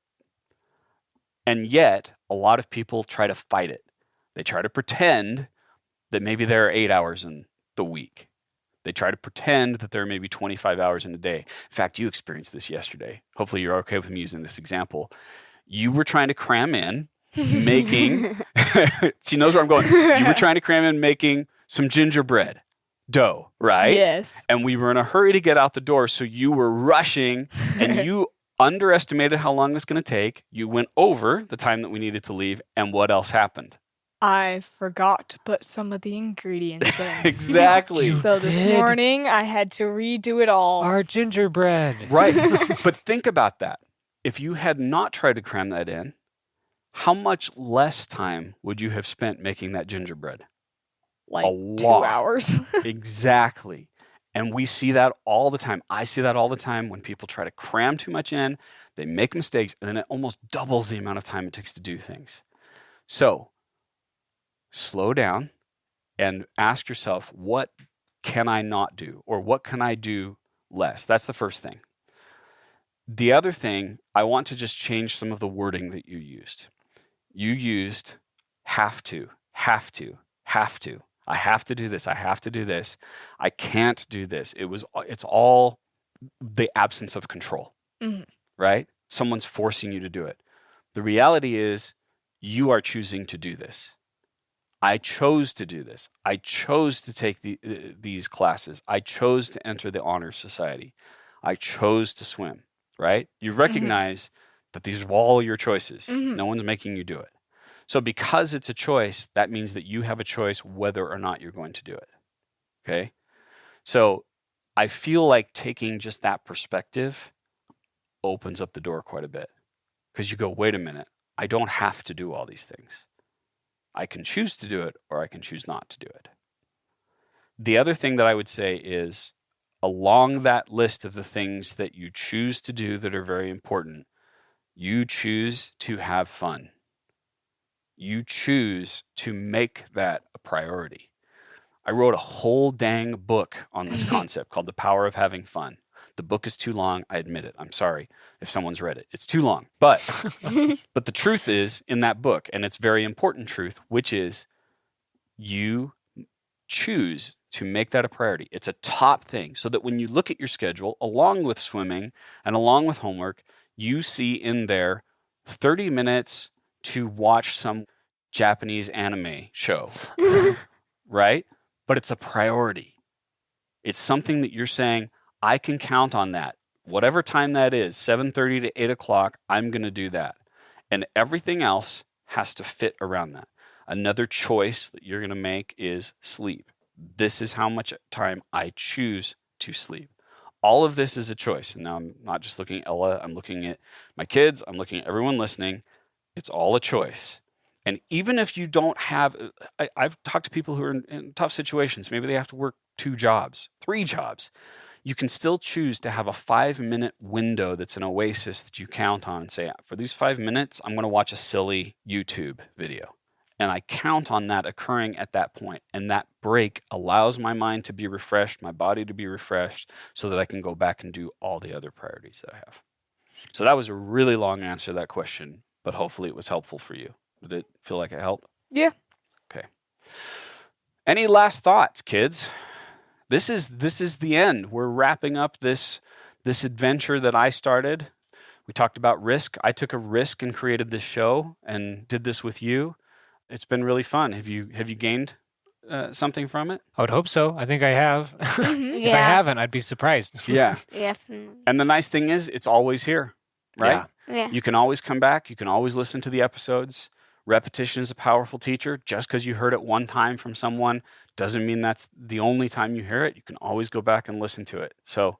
And yet, a lot of people try to fight it. They try to pretend that maybe there are 8 hours in the week. They try to pretend that there are maybe 25 hours in a day. In fact, you experienced this yesterday. Hopefully you're okay with me using this example. You were trying to cram in making, she knows where I'm going. You were trying to cram in making some gingerbread dough, right? Yes. And we were in a hurry to get out the door, so you were rushing and you underestimated how long it was going to take. You went over the time that we needed to leave, and what else happened? I forgot to put some of the ingredients in. Exactly. So this morning, I had to redo it all. Our gingerbread. Right. But think about that. If you had not tried to cram that in, how much less time would you have spent making that gingerbread? Like A 2 lot. hours. Exactly. And we see that all the time. I see that all the time when people try to cram too much in, they make mistakes, and then it almost doubles the amount of time it takes to do things. So slow down and ask yourself, what can I not do? Or what can I do less? That's the first thing. The other thing, I want to just change some of the wording that you used. You used have to, have to, have to. I have to do this. I have to do this. I can't do this. It's all the absence of control, right? Someone's forcing you to do it. The reality is you are choosing to do this. I chose to do this. I chose to take these classes. I chose to enter the Honor Society. I chose to swim, right? You recognize that these are all your choices. No one's making you do it. So because it's a choice, that means that you have a choice whether or not you're going to do it. Okay? So I feel like taking just that perspective opens up the door quite a bit. Because you go, wait a minute, I don't have to do all these things. I can choose to do it or I can choose not to do it. The other thing that I would say is along that list of the things that you choose to do that are very important, you choose to have fun. You choose to make that a priority. I wrote a whole dang book on this concept called The Power of Having Fun. The book is too long. I admit it. I'm sorry if someone's read it. It's too long. But the truth is in that book, and it's very important truth, which is you choose to make that a priority. It's a top thing so that when you look at your schedule, along with swimming and along with homework, you see in there 30 minutes to watch some Japanese anime show, right? But it's a priority. It's something that you're saying, I can count on that. Whatever time that is, 7:30 to 8 o'clock, I'm going to do that. And everything else has to fit around that. Another choice that you're going to make is sleep. This is how much time I choose to sleep. All of this is a choice. And now I'm not just looking at Ella, I'm looking at my kids, I'm looking at everyone listening. It's all a choice. And even if you don't have, I've talked to people who are in tough situations. Maybe they have to work 2 jobs, 3 jobs. You can still choose to have a 5-minute window that's an oasis that you count on and say, for these 5 minutes, I'm going to watch a silly YouTube video. And I count on that occurring at that point. And that break allows my mind to be refreshed, my body to be refreshed, so that I can go back and do all the other priorities that I have. So that was a really long answer to that question, but hopefully it was helpful for you. Did it feel like it helped? Yeah. Okay. Any last thoughts, kids? This is the end. We're wrapping up this adventure that I started. We talked about risk. I took a risk and created this show and did this with you. It's been really fun. Have you gained something from it? I would hope so. I think I have. If I Yeah. haven't, I'd be surprised. Yeah. Definitely. And the nice thing is it's always here, right? Yeah. You can always come back. You can always listen to the episodes. Repetition is a powerful teacher. Just because you heard it one time from someone doesn't mean that's the only time you hear it. You can always go back and listen to it. So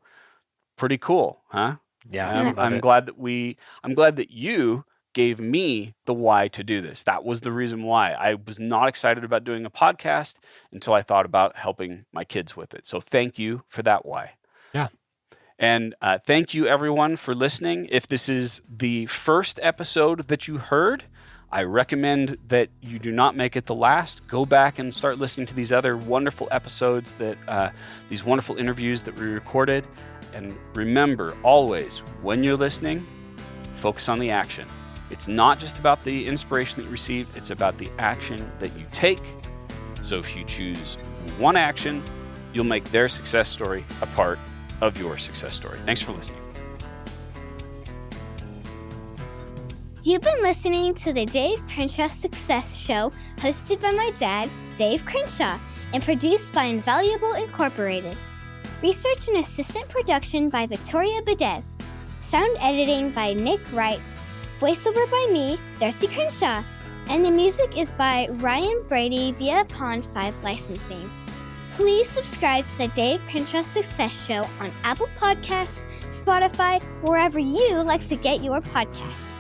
pretty cool, huh? Yeah. I'm glad that you gave me the why to do this. That was the reason why. I was not excited about doing a podcast until I thought about helping my kids with it. So thank you for that why. Yeah. And thank you, everyone, for listening. If this is the first episode that you heard, I recommend that you do not make it the last. Go back and start listening to these other wonderful episodes, these wonderful interviews that we recorded. And remember, always, when you're listening, focus on the action. It's not just about the inspiration that you receive, it's about the action that you take. So if you choose one action, you'll make their success story a part of your success story. Thanks for listening. You've been listening to the Dave Crenshaw Success Show, hosted by my dad, Dave Crenshaw, and produced by Invaluable Incorporated. Research and assistant production by Victoria Bedez. Sound editing by Nick Wright. Voiceover by me, Darci Crenshaw. And the music is by Ryan Brady via Pond 5 Licensing. Please subscribe to the Dave Crenshaw Success Show on Apple Podcasts, Spotify, wherever you like to get your podcasts.